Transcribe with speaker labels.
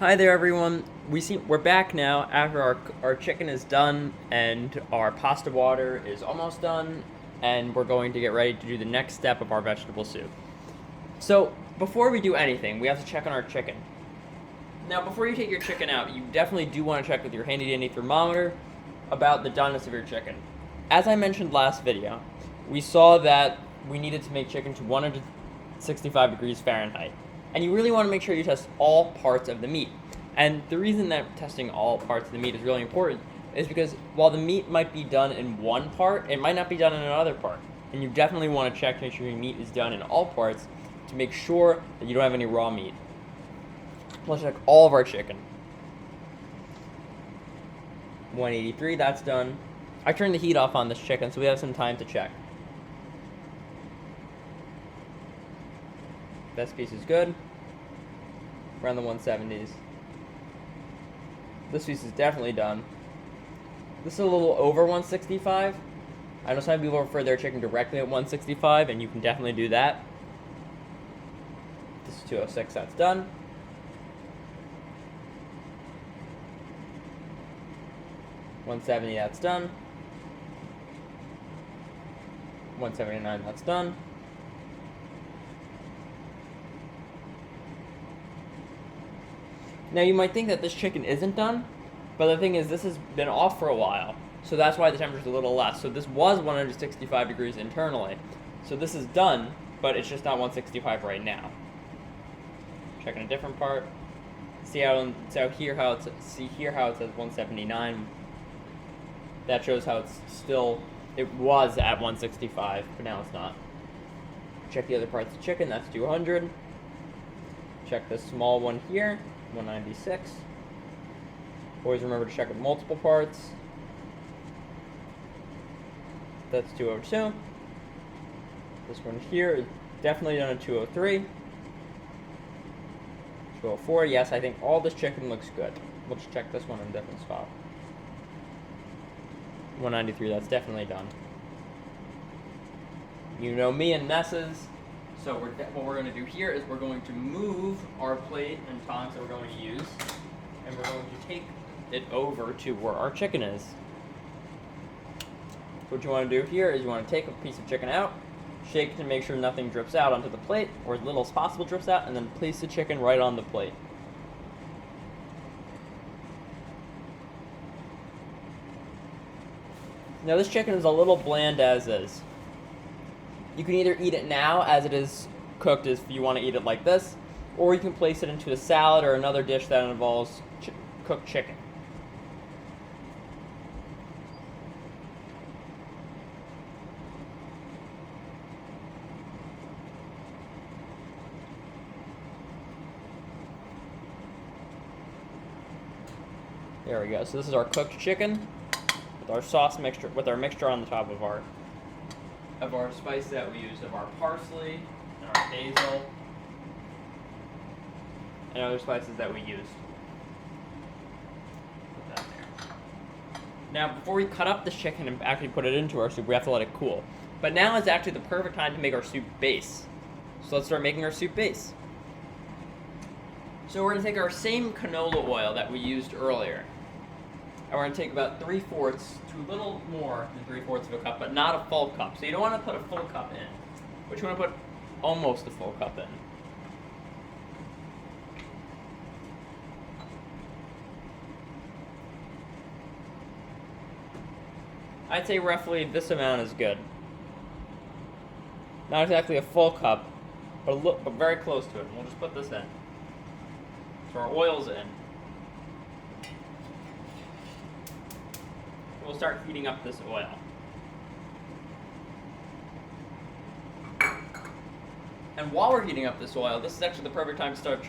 Speaker 1: Hi there, everyone. We're back now after our chicken is done and our pasta water is almost done, and we're going to get ready to do the next step of our vegetable soup. So before we do anything, we have to check on our chicken. Now, before you take your chicken out, you definitely do want to check with your handy-dandy thermometer about the doneness of your chicken. As I mentioned last video, we saw that we needed to make chicken to 165 degrees Fahrenheit. And you really want to make sure you test all parts of the meat. And the reason that testing all parts of the meat is really important is because while the meat might be done in one part, it might not be done in another part. And you definitely want to check to make sure your meat is done in all parts to make sure that you don't have any raw meat. Let's check all of our chicken. 183, that's done. I turned the heat off on this chicken, so we have some time to check. This piece is good. Around the 170s. This piece is definitely done. This is a little over 165. I know some people prefer their chicken directly at 165, and you can definitely do that. This is 206, that's done. $170, that's done. 179, that's done. Now you might think that this chicken isn't done, but the thing is this has been off for a while, so that's why the temperature's a little less. So this was 165 degrees internally. So this is done, but it's just not 165 right now. Checking a different part. See here how it says 179. That shows how it was at 165, but now it's not. Check the other parts of the chicken, that's 200. Check this small one here, 196. Always remember to check with multiple parts. That's 202. This one here is definitely done at 203. 204, yes, I think all this chicken looks good. We'll just check this one in a different spot. 193, that's definitely done. You know me and messes. So what we're going to do here is we're going to move our plate and tongs that we're going to use, and we're going to take it over to where our chicken is. What you want to do here is you want to take a piece of chicken out, shake to make sure nothing drips out onto the plate, or as little as possible drips out, and then place the chicken right on the plate. Now this chicken is a little bland as is. You can either eat it now as it is cooked if you want to eat it like this, or you can place it into a salad or another dish that involves cooked chicken. There we go. So this is our cooked chicken with our sauce mixture, with our mixture on the top of our spice that we used, of our parsley and our basil and other spices that we used. Put that there. Now, before we cut up this chicken and actually put it into our soup, we have to let it cool. But now is actually the perfect time to make our soup base. So let's start making our soup base. So we're going to take our same canola oil that we used earlier. And we're going to take about 3/4 to a little more than 3/4 of a cup, but not a full cup. So you don't want to put a full cup in, but you want to put almost a full cup in. I'd say roughly this amount is good. Not exactly a full cup, but very close to it. We'll just put this in. So our oil's in. We'll start heating up this oil. And while we're heating up this oil, this is actually the perfect time to start chopping